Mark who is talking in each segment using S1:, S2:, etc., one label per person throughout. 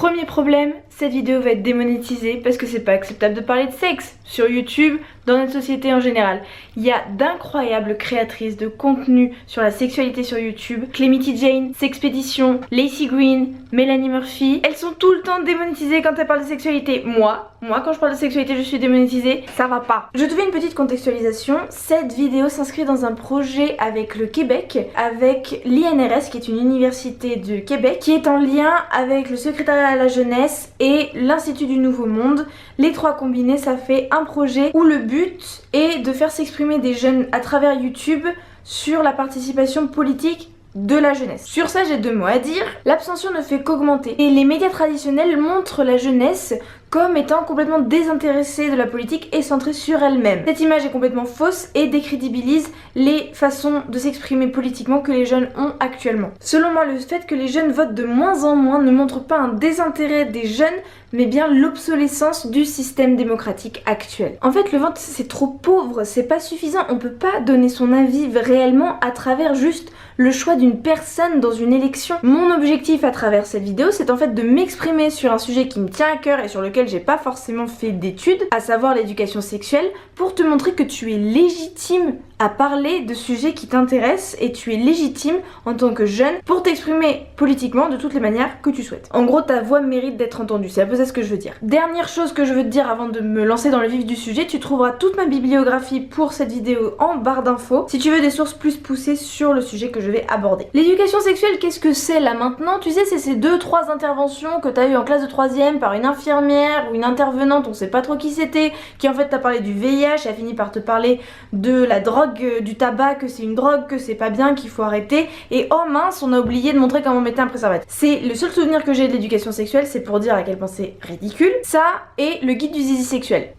S1: Premier problème, cette vidéo va être démonétisée parce que c'est pas acceptable de parler de sexe sur YouTube, dans notre société en général. Il y a d'incroyables créatrices de contenu sur la sexualité sur YouTube. Clemity Jane, Sexpédition, Lacey Green, Melanie Murphy. Elles sont tout le temps démonétisées quand elles parlent de sexualité. Moi quand je parle de sexualité je suis démonétisée, ça va pas. Je te fais une petite contextualisation. Cette vidéo s'inscrit dans un projet avec le Québec, avec l'INRS qui est une université de Québec, qui est en lien avec le secrétariat à la jeunesse et l'Institut du Nouveau Monde. Les trois combinés, ça fait un projet où le but est de faire s'exprimer des jeunes à travers YouTube sur la participation politique de la jeunesse. Sur ça, j'ai deux mots à dire. L'abstention ne fait qu'augmenter et les médias traditionnels montrent la jeunesse comme étant complètement désintéressée de la politique et centrée sur elle-même. Cette image est complètement fausse et décrédibilise les façons de s'exprimer politiquement que les jeunes ont actuellement. Selon moi, le fait que les jeunes votent de moins en moins ne montre pas un désintérêt des jeunes, mais bien l'obsolescence du système démocratique actuel. En fait, le vote c'est trop pauvre, c'est pas suffisant, on peut pas donner son avis réellement à travers juste le choix d'une personne dans une élection. Mon objectif à travers cette vidéo, c'est en fait de m'exprimer sur un sujet qui me tient à cœur et sur lequel j'ai pas forcément fait d'études, à savoir l'éducation sexuelle, pour te montrer que tu es légitime à parler de sujets qui t'intéressent et tu es légitime en tant que jeune pour t'exprimer politiquement de toutes les manières que tu souhaites. En gros, ta voix mérite d'être entendue, c'est un peu ça ce que je veux dire. Dernière chose que je veux te dire avant de me lancer dans le vif du sujet, tu trouveras toute ma bibliographie pour cette vidéo en barre d'infos si tu veux des sources plus poussées sur le sujet que je vais aborder. L'éducation sexuelle, qu'est-ce que c'est là maintenant? Tu sais, c'est ces 2-3 interventions que t'as eues en classe de 3ème par une infirmière ou une intervenante, on sait pas trop qui c'était, qui en fait t'a parlé du VIH et a fini par te parler de la drogue, du tabac, que c'est une drogue, que c'est pas bien, qu'il faut arrêter, et oh mince, on a oublié de montrer comment on mettait un préservatif. C'est le seul souvenir que j'ai de l'éducation sexuelle, c'est pour dire à quel point c'est ridicule. Ça et le guide du zizi sexuel.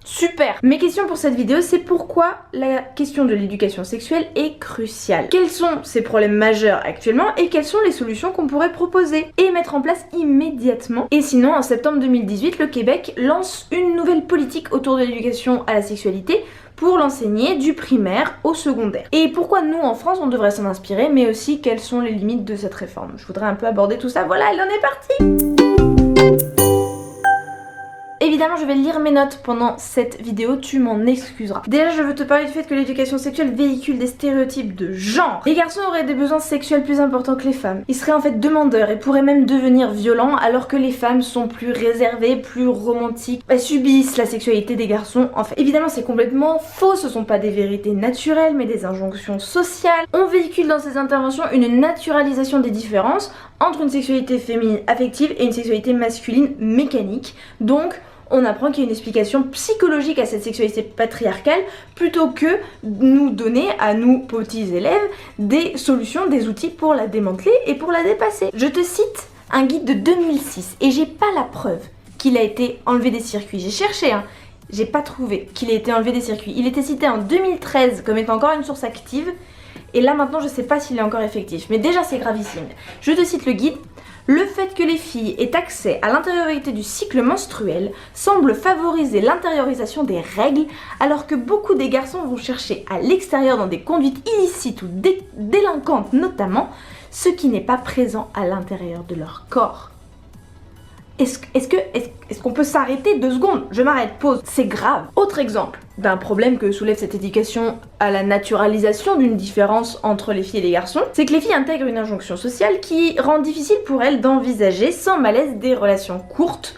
S1: Super! Mes questions pour cette vidéo, c'est pourquoi la question de l'éducation sexuelle est cruciale. Quels sont ces problèmes majeurs actuellement et quelles sont les solutions qu'on pourrait proposer et mettre en place immédiatement. Et sinon, en septembre 2018, le Québec lance une nouvelle politique autour de l'éducation à la sexualité pour l'enseigner du primaire au secondaire. Et pourquoi nous en France on devrait s'en inspirer, mais aussi quelles sont les limites de cette réforme. Je voudrais un peu aborder tout ça, voilà, elle en est partie! Évidemment, je vais lire mes notes pendant cette vidéo, tu m'en excuseras. Déjà, je veux te parler du fait que l'éducation sexuelle véhicule des stéréotypes de genre. Les garçons auraient des besoins sexuels plus importants que les femmes. Ils seraient en fait demandeurs et pourraient même devenir violents, alors que les femmes sont plus réservées, plus romantiques. Elles subissent la sexualité des garçons, en fait. Évidemment, c'est complètement faux, ce sont pas des vérités naturelles, mais des injonctions sociales. On véhicule dans ces interventions une naturalisation des différences entre une sexualité féminine affective et une sexualité masculine mécanique. Donc, on apprend qu'il y a une explication psychologique à cette sexualité patriarcale plutôt que nous donner à nous petits élèves des solutions, des outils pour la démanteler et pour la dépasser. Je te cite un guide de 2006 et j'ai pas la preuve qu'il a été enlevé des circuits. J'ai cherché, j'ai pas trouvé qu'il ait été enlevé des circuits. Il était cité en 2013 comme étant encore une source active et là maintenant je sais pas s'il est encore effectif, mais déjà c'est gravissime. Je te cite le guide. Le fait que les filles aient accès à l'intériorité du cycle menstruel semble favoriser l'intériorisation des règles, alors que beaucoup des garçons vont chercher à l'extérieur dans des conduites illicites ou délinquantes notamment, ce qui n'est pas présent à l'intérieur de leur corps. Est-ce qu'on peut s'arrêter 2 secondes? Je m'arrête, pause. C'est grave. Autre exemple d'un problème que soulève cette éducation à la naturalisation d'une différence entre les filles et les garçons, c'est que les filles intègrent une injonction sociale qui rend difficile pour elles d'envisager sans malaise des relations courtes,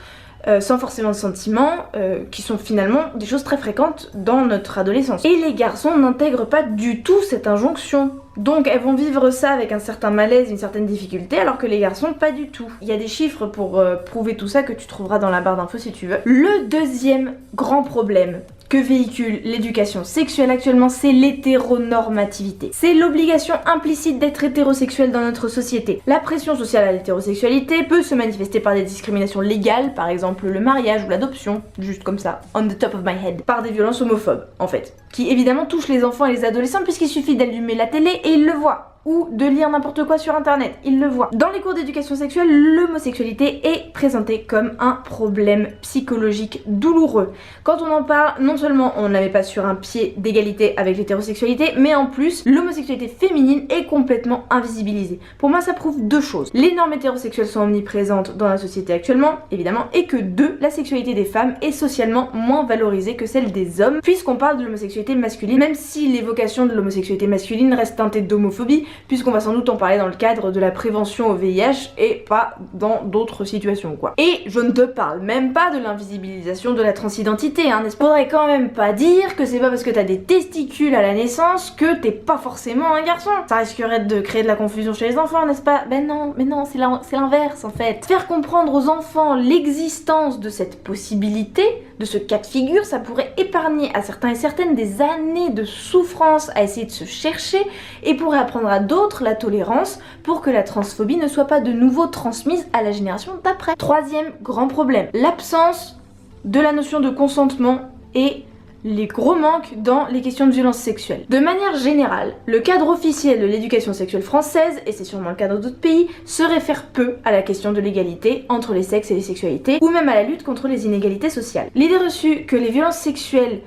S1: sans forcément de sentiments, qui sont finalement des choses très fréquentes dans notre adolescence. Et les garçons n'intègrent pas du tout cette injonction. Donc elles vont vivre ça avec un certain malaise, une certaine difficulté, alors que les garçons pas du tout. Il y a des chiffres pour prouver tout ça que tu trouveras dans la barre d'infos si tu veux. Le deuxième grand problème que véhicule l'éducation sexuelle actuellement, c'est l'hétéronormativité. C'est l'obligation implicite d'être hétérosexuel dans notre société. La pression sociale à l'hétérosexualité peut se manifester par des discriminations légales, par exemple le mariage ou l'adoption, juste comme ça, on the top of my head, par des violences homophobes, en fait, qui évidemment touchent les enfants et les adolescents puisqu'il suffit d'allumer la télé et ils le voient. ou de lire n'importe quoi sur internet, ils le voient. Dans les cours d'éducation sexuelle, l'homosexualité est présentée comme un problème psychologique douloureux. Quand on en parle, non seulement on ne la met pas sur un pied d'égalité avec l'hétérosexualité, mais en plus, l'homosexualité féminine est complètement invisibilisée. Pour moi, ça prouve deux choses. Les normes hétérosexuelles sont omniprésentes dans la société actuellement, évidemment, et que deux, la sexualité des femmes est socialement moins valorisée que celle des hommes, puisqu'on parle de l'homosexualité masculine, même si l'évocation de l'homosexualité masculine reste teintée d'homophobie, puisqu'on va sans doute en parler dans le cadre de la prévention au VIH et pas dans d'autres situations quoi. Et je ne te parle même pas de l'invisibilisation de la transidentité, hein, n'est-ce pas? Faudrait quand même pas dire que c'est pas parce que t'as des testicules à la naissance que t'es pas forcément un garçon. Ça risquerait de créer de la confusion chez les enfants, n'est-ce pas? Ben non, mais non, c'est l'inverse en fait. Faire comprendre aux enfants l'existence de cette possibilité, de ce cas de figure, ça pourrait épargner à certains et certaines des années de souffrance à essayer de se chercher et pourrait apprendre à d'autres la tolérance pour que la transphobie ne soit pas de nouveau transmise à la génération d'après. Troisième grand problème, l'absence de la notion de consentement et les gros manques dans les questions de violence sexuelle. De manière générale, le cadre officiel de l'éducation sexuelle française, et c'est sûrement le cadre d'autres pays, se réfère peu à la question de l'égalité entre les sexes et les sexualités, ou même à la lutte contre les inégalités sociales. L'idée reçue que les violences sexuelles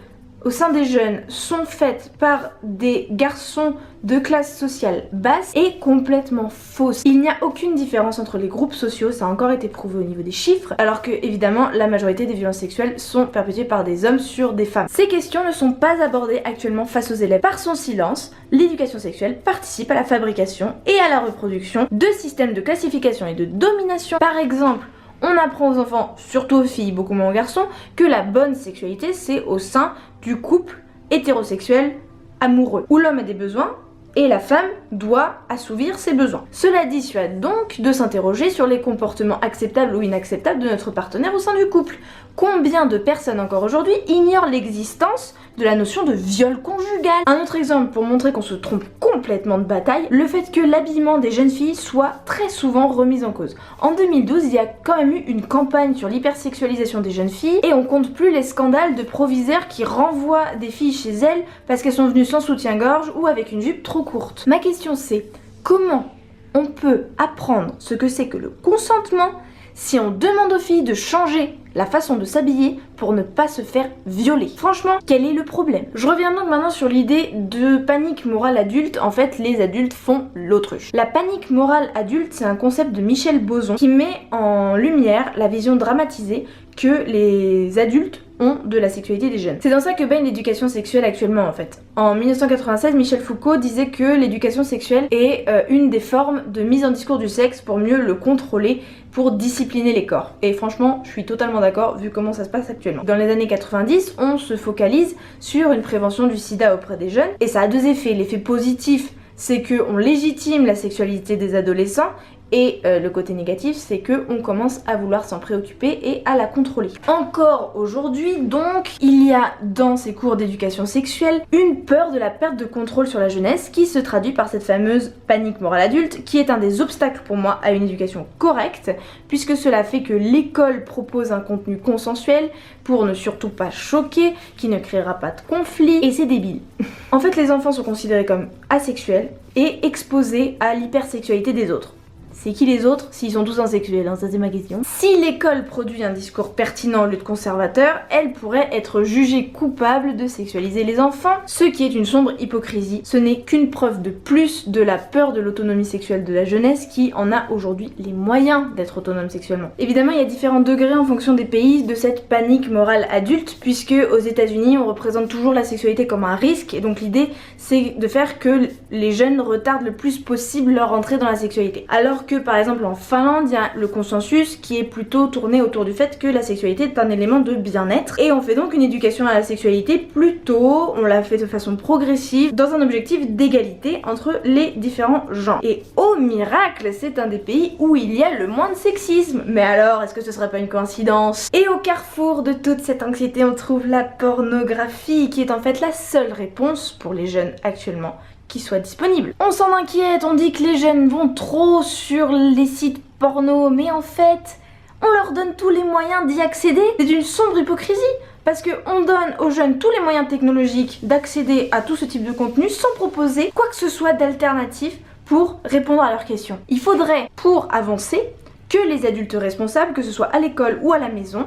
S1: au sein des jeunes sont faites par des garçons de classe sociale basse est complètement fausse. Il n'y a aucune différence entre les groupes sociaux, ça a encore été prouvé au niveau des chiffres, alors que évidemment la majorité des violences sexuelles sont perpétuées par des hommes sur des femmes. Ces questions ne sont pas abordées actuellement face aux élèves. Par son silence, l'éducation sexuelle participe à la fabrication et à la reproduction de systèmes de classification et de domination. Par exemple, on apprend aux enfants, surtout aux filles, beaucoup moins aux garçons, que la bonne sexualité c'est au sein du couple hétérosexuel amoureux, où l'homme a des besoins et la femme doit assouvir ses besoins. Cela dissuade donc de s'interroger sur les comportements acceptables ou inacceptables de notre partenaire au sein du couple. Combien de personnes encore aujourd'hui ignorent l'existence de la notion de viol conjugal? Un autre exemple pour montrer qu'on se trompe complètement de bataille, le fait que l'habillement des jeunes filles soit très souvent remis en cause. En 2012, il y a quand même eu une campagne sur l'hypersexualisation des jeunes filles et on compte plus les scandales de proviseurs qui renvoient des filles chez elles parce qu'elles sont venues sans soutien-gorge ou avec une jupe trop courte. Ma question c'est, comment on peut apprendre ce que c'est que le consentement si on demande aux filles de changer la façon de s'habiller pour ne pas se faire violer? Franchement, quel est le problème? Je reviens donc maintenant sur l'idée de panique morale adulte. En fait, les adultes font l'autruche. La panique morale adulte, c'est un concept de Michel Boson qui met en lumière la vision dramatisée que les adultes ont de la sexualité des jeunes. C'est dans ça que baigne l'éducation sexuelle actuellement en fait. En 1996, Michel Foucault disait que l'éducation sexuelle est une des formes de mise en discours du sexe pour mieux le contrôler, pour discipliner les corps. Et franchement, je suis totalement d'accord vu comment ça se passe actuellement. Dans les années 90, on se focalise sur une prévention du sida auprès des jeunes et ça a deux effets. L'effet positif, c'est qu'on légitime la sexualité des adolescents et le côté négatif, c'est qu'on commence à vouloir s'en préoccuper et à la contrôler. Encore aujourd'hui, donc, il y a dans ces cours d'éducation sexuelle une peur de la perte de contrôle sur la jeunesse qui se traduit par cette fameuse panique morale adulte qui est un des obstacles pour moi à une éducation correcte puisque cela fait que l'école propose un contenu consensuel pour ne surtout pas choquer, qui ne créera pas de conflit et c'est débile. En fait, les enfants sont considérés comme asexuels et exposés à l'hypersexualité des autres. C'est qui les autres s'ils sont tous insexuels, hein, ça c'est ma question. Si l'école produit un discours pertinent au lieu de conservateur, elle pourrait être jugée coupable de sexualiser les enfants, ce qui est une sombre hypocrisie. Ce n'est qu'une preuve de plus de la peur de l'autonomie sexuelle de la jeunesse qui en a aujourd'hui les moyens d'être autonome sexuellement. Évidemment, il y a différents degrés en fonction des pays de cette panique morale adulte, puisque aux États-Unis on représente toujours la sexualité comme un risque, et donc l'idée c'est de faire que les jeunes retardent le plus possible leur entrée dans la sexualité. Alors que par exemple en Finlande, il y a le consensus qui est plutôt tourné autour du fait que la sexualité est un élément de bien-être et on fait donc une éducation à la sexualité plutôt, on l'a fait de façon progressive dans un objectif d'égalité entre les différents genres. Et au miracle, c'est un des pays où il y a le moins de sexisme. Mais alors, est-ce que ce serait pas une coïncidence? Et au carrefour de toute cette anxiété, on trouve la pornographie qui est en fait la seule réponse pour les jeunes actuellement qui soit disponible. On s'en inquiète, on dit que les jeunes vont trop sur les sites porno, mais en fait, on leur donne tous les moyens d'y accéder. C'est une sombre hypocrisie, parce qu'on donne aux jeunes tous les moyens technologiques d'accéder à tout ce type de contenu sans proposer quoi que ce soit d'alternatif pour répondre à leurs questions. Il faudrait, pour avancer, que les adultes responsables, que ce soit à l'école ou à la maison,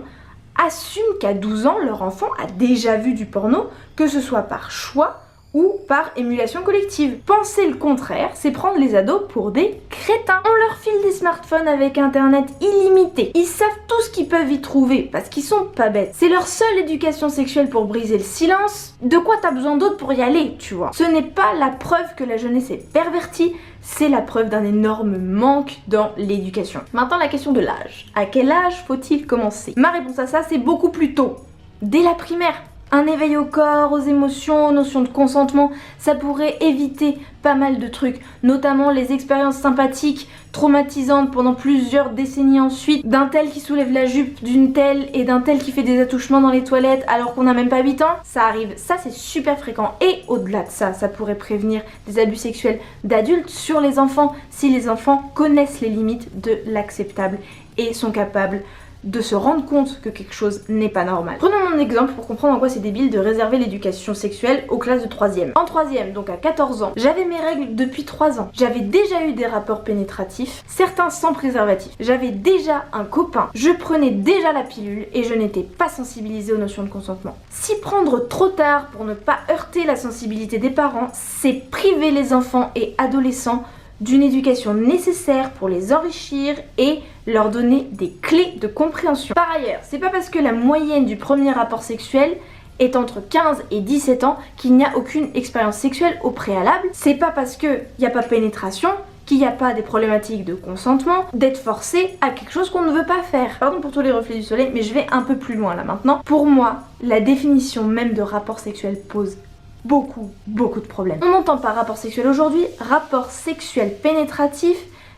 S1: assument qu'à 12 ans, leur enfant a déjà vu du porno, que ce soit par choix ou par émulation collective. Penser le contraire, c'est prendre les ados pour des crétins. On leur file des smartphones avec internet illimité. Ils savent tout ce qu'ils peuvent y trouver parce qu'ils sont pas bêtes. C'est leur seule éducation sexuelle pour briser le silence. De quoi t'as besoin d'autre pour y aller, tu vois? Ce n'est pas la preuve que la jeunesse est pervertie, c'est la preuve d'un énorme manque dans l'éducation. Maintenant, la question de l'âge. À quel âge faut-il commencer? Ma réponse à ça, c'est beaucoup plus tôt. Dès la primaire. Un éveil au corps, aux émotions, aux notions de consentement, ça pourrait éviter pas mal de trucs, notamment les expériences sympathiques, traumatisantes pendant plusieurs décennies ensuite, d'un tel qui soulève la jupe d'une telle et d'un tel qui fait des attouchements dans les toilettes alors qu'on n'a même pas 8 ans, ça arrive, ça c'est super fréquent. Et au-delà de ça, ça pourrait prévenir des abus sexuels d'adultes sur les enfants si les enfants connaissent les limites de l'acceptable et sont capables de se rendre compte que quelque chose n'est pas normal. Prenons mon exemple pour comprendre en quoi c'est débile de réserver l'éducation sexuelle aux classes de 3e. En 3e, donc à 14 ans, j'avais mes règles depuis 3 ans. J'avais déjà eu des rapports pénétratifs, certains sans préservatif. J'avais déjà un copain, je prenais déjà la pilule et je n'étais pas sensibilisée aux notions de consentement. S'y prendre trop tard pour ne pas heurter la sensibilité des parents, c'est priver les enfants et adolescents d'une éducation nécessaire pour les enrichir et leur donner des clés de compréhension. Par ailleurs, c'est pas parce que la moyenne du premier rapport sexuel est entre 15 et 17 ans qu'il n'y a aucune expérience sexuelle au préalable. C'est pas parce qu'il n'y a pas pénétration qu'il n'y a pas des problématiques de consentement, d'être forcé à quelque chose qu'on ne veut pas faire. Pardon pour tous les reflets du soleil, mais je vais un peu plus loin là maintenant. Pour moi, la définition même de rapport sexuel pose beaucoup de problèmes. On entend par rapport sexuel aujourd'hui rapport sexuel pénétratif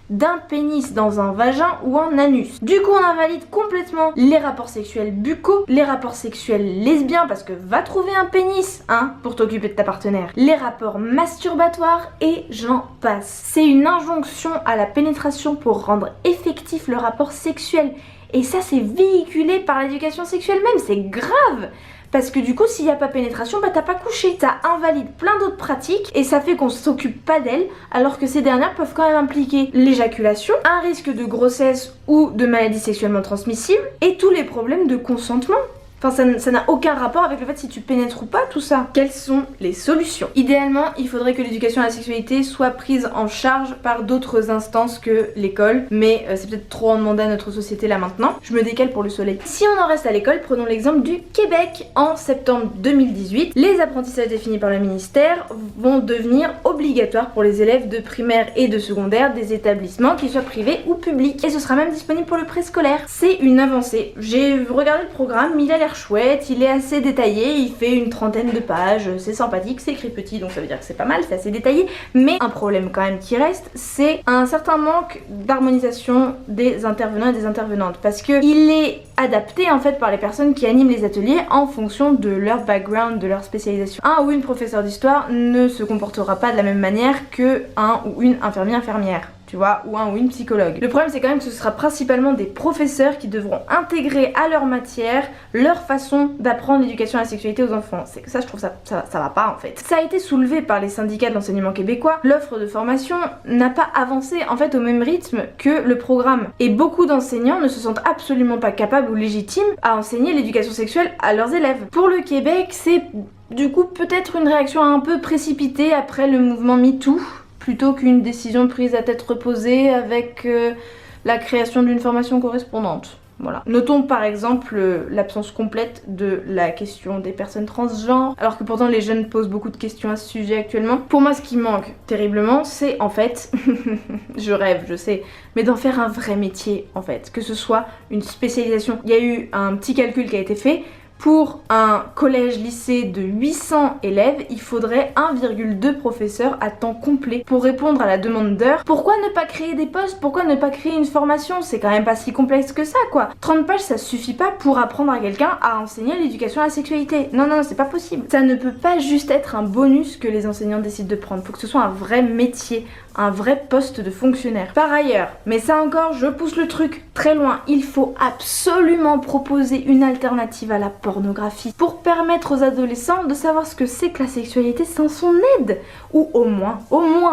S1: d'un pénis dans un vagin ou un anus. Du coup, on invalide complètement les rapports sexuels buccaux, les rapports sexuels lesbiens parce que va trouver un pénis, hein, pour t'occuper de ta partenaire, les rapports masturbatoires et j'en passe. C'est une injonction à la pénétration pour rendre effectif le rapport sexuel. Et ça, c'est véhiculé par l'éducation sexuelle même, c'est grave! Parce que du coup, s'il n'y a pas pénétration, bah t'as pas couché. Ça invalide plein d'autres pratiques et ça fait qu'on s'occupe pas d'elles, alors que ces dernières peuvent quand même impliquer l'éjaculation, un risque de grossesse ou de maladie sexuellement transmissible et tous les problèmes de consentement. Enfin, ça n'a aucun rapport avec le fait si tu pénètres ou pas tout ça. Quelles sont les solutions? Idéalement, il faudrait que l'éducation à la sexualité soit prise en charge par d'autres instances que l'école, mais c'est peut-être trop en demander à notre société là maintenant. Je me décale pour le soleil. Si on en reste à l'école, prenons l'exemple du Québec. En septembre 2018, les apprentissages définis par le ministère vont devenir obligatoires pour les élèves de primaire et de secondaire des établissements, qu'ils soient privés ou publics. Et ce sera même disponible pour le préscolaire. C'est une avancée. J'ai regardé le programme, il a l'air chouette, il est assez détaillé, il fait une 30aine de pages, c'est sympathique, c'est écrit petit donc ça veut dire que c'est pas mal, c'est assez détaillé, mais un problème quand même qui reste, c'est un certain manque d'harmonisation des intervenants et des intervenantes parce que il est adapté en fait par les personnes qui animent les ateliers en fonction de leur background, de leur spécialisation. Un ou une professeure d'histoire ne se comportera pas de la même manière que un ou une infirmière. Tu vois, ou un ou une psychologue. Le problème c'est quand même que ce sera principalement des professeurs qui devront intégrer à leur matière leur façon d'apprendre l'éducation à la sexualité aux enfants. C'est que ça, je trouve ça va pas en fait. Ça a été soulevé par les syndicats de l'enseignement québécois. L'offre de formation n'a pas avancé en fait au même rythme que le programme. Et beaucoup d'enseignants ne se sentent absolument pas capables ou légitimes à enseigner l'éducation sexuelle à leurs élèves. Pour le Québec, c'est du coup peut-être une réaction un peu précipitée après le mouvement MeToo, plutôt qu'une décision prise à tête reposée avec la création d'une formation correspondante. Voilà. Notons par exemple l'absence complète de la question des personnes transgenres, alors que pourtant les jeunes posent beaucoup de questions à ce sujet actuellement. Pour moi, ce qui manque terriblement, c'est en fait, je rêve, je sais, mais d'en faire un vrai métier en fait, que ce soit une spécialisation. Il y a eu un petit calcul qui a été fait. Pour un collège-lycée de 800 élèves, il faudrait 1,2 professeurs à temps complet pour répondre à la demande d'heures. Pourquoi ne pas créer des postes? Pourquoi ne pas créer une formation? C'est quand même pas si complexe que ça quoi. 30 pages ça suffit pas pour apprendre à quelqu'un à enseigner l'éducation à la sexualité. Non, c'est pas possible. Ça ne peut pas juste être un bonus que les enseignants décident de prendre. Faut que ce soit un vrai métier, un vrai poste de fonctionnaire. Par ailleurs, mais ça encore je pousse le truc très loin, il faut absolument proposer une alternative à la pornographie. pornographie pour permettre aux adolescents de savoir ce que c'est que la sexualité sans son aide. Ou au moins,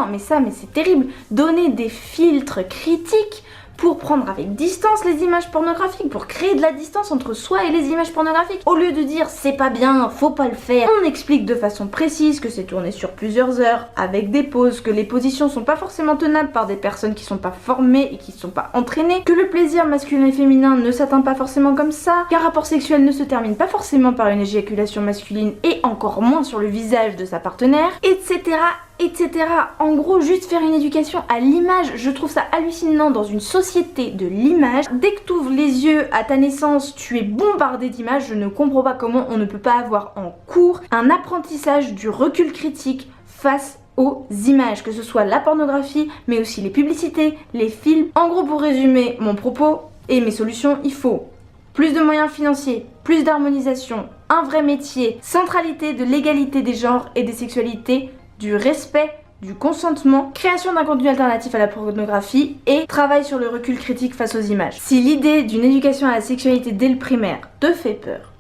S1: mais c'est terrible, donner des filtres critiques pour prendre avec distance les images pornographiques, pour créer de la distance entre soi et les images pornographiques. Au lieu de dire c'est pas bien, faut pas le faire, on explique de façon précise que c'est tourné sur plusieurs heures, avec des pauses, que les positions sont pas forcément tenables par des personnes qui sont pas formées et qui sont pas entraînées, que le plaisir masculin et féminin ne s'atteint pas forcément comme ça, qu'un rapport sexuel ne se termine pas forcément par une éjaculation masculine et encore moins sur le visage de sa partenaire, etc. etc. En gros, juste faire une éducation à l'image, je trouve ça hallucinant dans une société de l'image. Dès que tu ouvres les yeux à ta naissance, tu es bombardé d'images. Je ne comprends pas comment on ne peut pas avoir en cours un apprentissage du recul critique face aux images, que ce soit la pornographie, mais aussi les publicités, les films. En gros, pour résumer mon propos et mes solutions, il faut plus de moyens financiers, plus d'harmonisation, un vrai métier, centralité de l'égalité des genres et des sexualités, du respect, du consentement, création d'un contenu alternatif à la pornographie et travail sur le recul critique face aux images. Si l'idée d'une éducation à la sexualité dès le primaire te fait peur,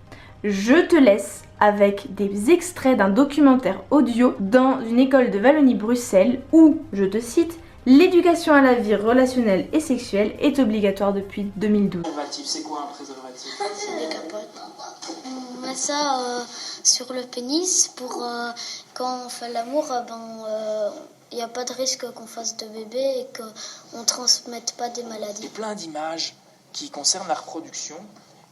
S1: je te laisse avec des extraits d'un documentaire audio dans une école de Wallonie-Bruxelles où, je te cite, l'éducation à la vie relationnelle et sexuelle est obligatoire depuis 2012.
S2: Préservatif, c'est quoi un préservatif?
S3: C'est des capotes. On met ça sur le pénis pour quand on fait l'amour, il n'y a pas de risque qu'on fasse de bébé et qu'on ne transmette pas des maladies.
S2: Il y a plein d'images qui concernent la reproduction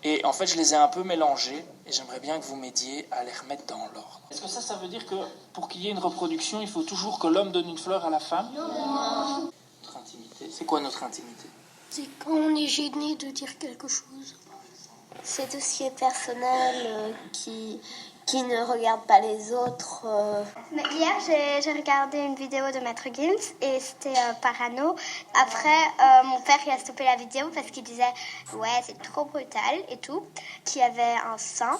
S2: et en fait je les ai un peu mélangées et j'aimerais bien que vous m'aidiez à les remettre dans l'ordre. Est-ce que ça veut dire que pour qu'il y ait une reproduction, il faut toujours que l'homme donne une fleur à la femme? Non. Notre intimité, c'est quoi notre intimité?
S3: C'est quand on est gêné de dire quelque chose.
S4: C'est tout ce qui est personnel, qui ne regarde pas les autres.
S5: Mais hier, j'ai regardé une vidéo de Maître Gims et c'était parano. Après, mon père il a stoppé la vidéo parce qu'il disait « Ouais, c'est trop brutal et tout », qu'il y avait un sein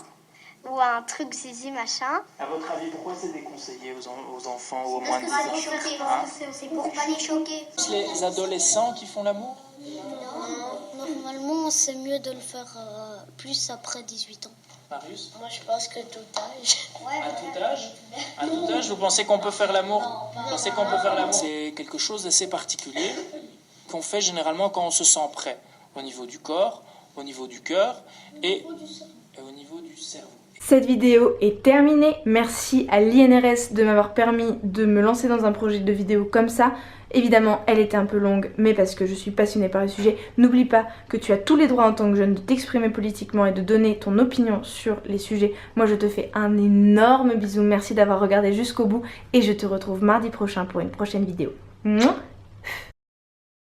S5: ou un truc zizi machin.
S2: À votre avis, pourquoi c'est déconseillé aux enfants ou aux moins de 10 ans?
S5: C'est pour pas les choquer.
S2: Les adolescents qui font l'amour?
S3: Non, normalement, c'est mieux de le faire plus après 18 ans.
S2: Marius?
S3: Moi, je pense que tout âge.
S2: À tout âge? À tout âge, vous pensez qu'on peut faire l'amour? Vous pensez qu'on peut faire l'amour? C'est quelque chose d'assez particulier qu'on fait généralement quand on se sent prêt. Au niveau du corps, au niveau du cœur et au niveau du cerveau.
S1: Cette vidéo est terminée. Merci à l'INRS de m'avoir permis de me lancer dans un projet de vidéo comme ça. Évidemment, elle était un peu longue, mais parce que je suis passionnée par le sujet. N'oublie pas que tu as tous les droits en tant que jeune de t'exprimer politiquement et de donner ton opinion sur les sujets. Moi, je te fais un énorme bisou. Merci d'avoir regardé jusqu'au bout et je te retrouve mardi prochain pour une prochaine vidéo. Mouah.